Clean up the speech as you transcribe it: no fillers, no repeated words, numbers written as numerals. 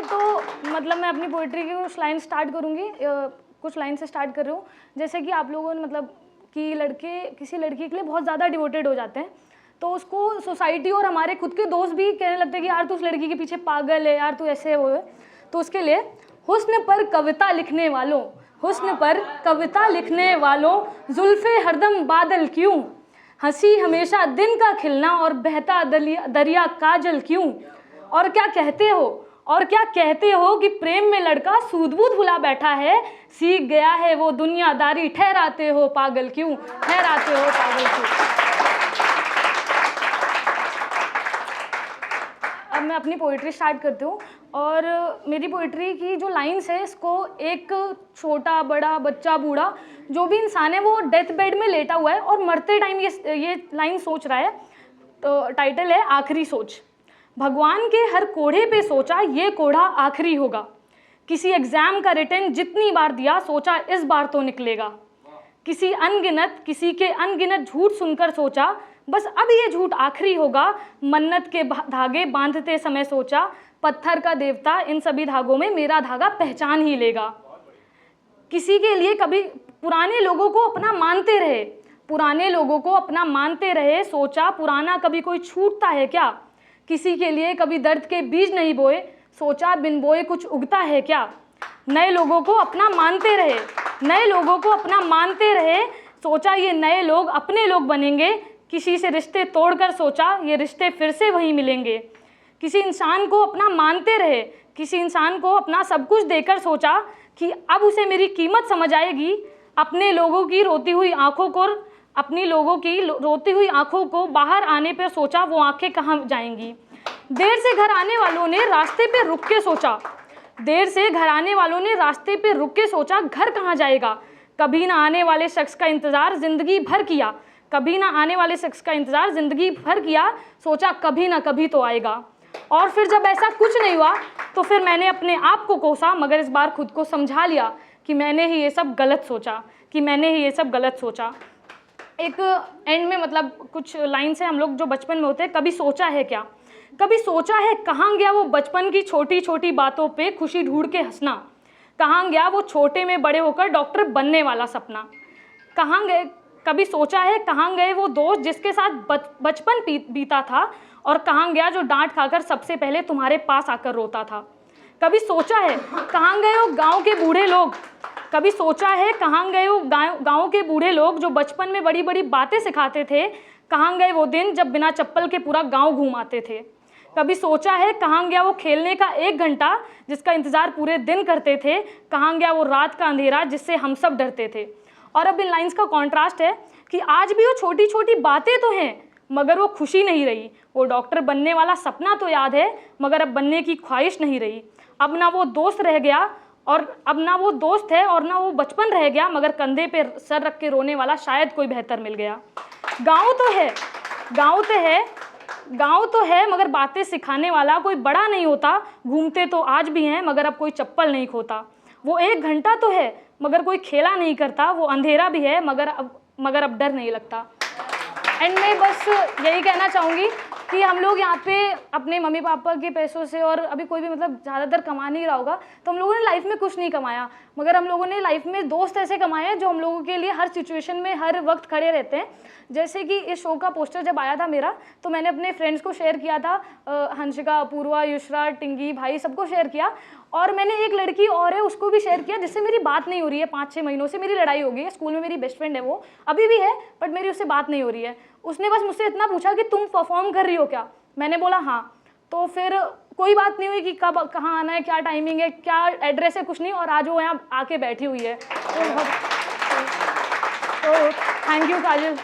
है तो मतलब मैं अपनी पोइट्री की कुछ लाइन स्टार्ट करूँगी, कुछ लाइन से स्टार्ट कर रही हूँ। जैसे कि आप लोगों ने मतलब कि लड़के किसी लड़की के लिए बहुत ज़्यादा डिवोटेड हो जाते हैं, तो उसको सोसाइटी और हमारे खुद के दोस्त भी कहने लगते हैं कि यार तू उस लड़की के पीछे पागल है, यार तू ऐसे वो है। तो उसके लिए हुस्न पर कविता लिखने वालों, हुस्न पर कविता लिखने वालों, जुल्फ़े हरदम बादल क्यों, हंसी हमेशा दिन का खिलना और बहता दरिया काजल क्यों, और क्या कहते हो, और क्या कहते हो कि प्रेम में लड़का सूध-बूध भुला बैठा है, सीख गया है वो दुनियादारी, ठहराते हो पागल क्यों, ठहराते हो पागल क्यों। अब मैं अपनी पोइट्री स्टार्ट करती हूँ, और मेरी पोइट्री की जो लाइन्स है, इसको एक छोटा बड़ा बच्चा बूढ़ा जो भी इंसान है वो डेथ बेड में लेटा हुआ है और मरते टाइम ये लाइन सोच रहा है। तो टाइटल है आखिरी सोच। भगवान के हर कोढ़े पे सोचा ये कोढ़ा आखिरी होगा, किसी एग्ज़ाम का रिटर्न जितनी बार दिया सोचा इस बार तो निकलेगा, किसी के अनगिनत झूठ सुनकर सोचा बस अब ये झूठ आखिरी होगा, मन्नत के धागे बांधते समय सोचा पत्थर का देवता इन सभी धागों में मेरा धागा पहचान ही लेगा। किसी के लिए कभी पुराने लोगों को अपना मानते रहे, पुराने लोगों को अपना मानते रहे, सोचा पुराना कभी कोई छूटता है क्या, किसी के लिए कभी दर्द के बीज नहीं बोए, सोचा बिन बोए कुछ उगता है क्या। नए लोगों को अपना मानते रहे, नए लोगों को अपना मानते रहे, सोचा ये नए लोग अपने लोग बनेंगे, किसी से रिश्ते तोड़कर सोचा ये रिश्ते फिर से वहीं मिलेंगे। किसी इंसान को अपना मानते रहे, किसी इंसान को अपना सब कुछ देकर सोचा कि अब उसे मेरी कीमत समझ आएगी, अपने लोगों की रोती हुई आंखों को, अपनी लोगों की रोती हुई आंखों को बाहर आने पर सोचा वो आंखें कहाँ जाएंगी। देर से घर आने वालों ने रास्ते पे रुक के सोचा, देर से घर आने वालों ने रास्ते पे रुक के सोचा घर कहाँ जाएगा। कभी ना आने वाले शख्स का इंतज़ार ज़िंदगी भर किया, कभी ना आने वाले शख्स का इंतज़ार ज़िंदगी भर किया, सोचा कभी ना कभी तो आएगा। और फिर जब ऐसा कुछ नहीं हुआ तो फिर मैंने अपने आप को कोसा, मगर इस बार खुद को समझा लिया कि मैंने ही ये सब गलत सोचा, कि मैंने ही ये सब गलत सोचा। एक एंड में मतलब कुछ लाइन से हम लोग जो बचपन में होते हैं, कभी सोचा है क्या, कभी सोचा है कहाँ गया वो बचपन की छोटी छोटी बातों पे खुशी ढूंढ के हंसना, कहाँ गया वो छोटे में बड़े होकर डॉक्टर बनने वाला सपना, कहाँ गए, कभी सोचा है कहाँ गए वो दोस्त जिसके साथ बचपन बीता था, और कहाँ गया जो डांट खाकर सबसे पहले तुम्हारे पास आकर रोता था। कभी सोचा है कहाँ गए वो गाँव के बूढ़े लोग, कभी सोचा है कहाँ गए वो गाँव के बूढ़े लोग जो बचपन में बड़ी बड़ी बातें सिखाते थे, कहाँ गए वो दिन जब बिना चप्पल के पूरा गाँव घूमाते थे। कभी सोचा है कहाँ गया वो खेलने का 1 घंटा जिसका इंतज़ार पूरे दिन करते थे, कहाँ गया वो रात का अंधेरा जिससे हम सब डरते थे। और अब इन लाइंस का कॉन्ट्रास्ट है कि आज भी वो छोटी छोटी बातें तो हैं मगर वो खुशी नहीं रही, वो डॉक्टर बनने वाला सपना तो याद है मगर अब बनने की ख्वाहिश नहीं रही। अब ना वो दोस्त रह गया, और अब ना वो दोस्त है और ना वो बचपन रह गया, मगर कंधे पे सर रख के रोने वाला शायद कोई बेहतर मिल गया। गाँव तो है, गाँव तो है, गाँव तो है मगर बातें सिखाने वाला कोई बड़ा नहीं होता, घूमते तो आज भी हैं मगर अब कोई चप्पल नहीं खोता। वो 1 घंटा तो है मगर कोई खेला नहीं करता, वो अंधेरा भी है मगर अब डर नहीं लगता। एंड मैं बस यही कहना चाहूँगी कि हम लोग यहाँ पे अपने मम्मी पापा के पैसों से, और अभी कोई भी मतलब ज़्यादातर कमा नहीं रहा होगा, तो हम लोगों ने लाइफ में कुछ नहीं कमाया, मगर हम लोगों ने लाइफ में दोस्त ऐसे कमाए हैं जो हम लोगों के लिए हर सिचुएशन में हर वक्त खड़े रहते हैं। जैसे कि इस शो का पोस्टर जब आया था मेरा, तो मैंने अपने फ्रेंड्स को शेयर किया था, हंसिका, अपूर्वा, युशरा, टिंगी, भाई सबको शेयर किया, और मैंने एक लड़की और है उसको भी शेयर किया जिससे मेरी बात नहीं हो रही है, 5-6 महीनों से मेरी लड़ाई हो गई है। स्कूल में मेरी बेस्ट फ्रेंड है, वो अभी भी है, बट मेरी उससे बात नहीं हो रही है। उसने बस मुझसे इतना पूछा कि तुम परफॉर्म कर रही हो क्या, मैंने बोला हाँ। तो फिर कोई बात नहीं हुई कि कब कहाँ आना है, क्या टाइमिंग है, क्या एड्रेस है, कुछ नहीं, और आज वो यहाँ आके बैठी हुई है। तो थैंक यू काजल।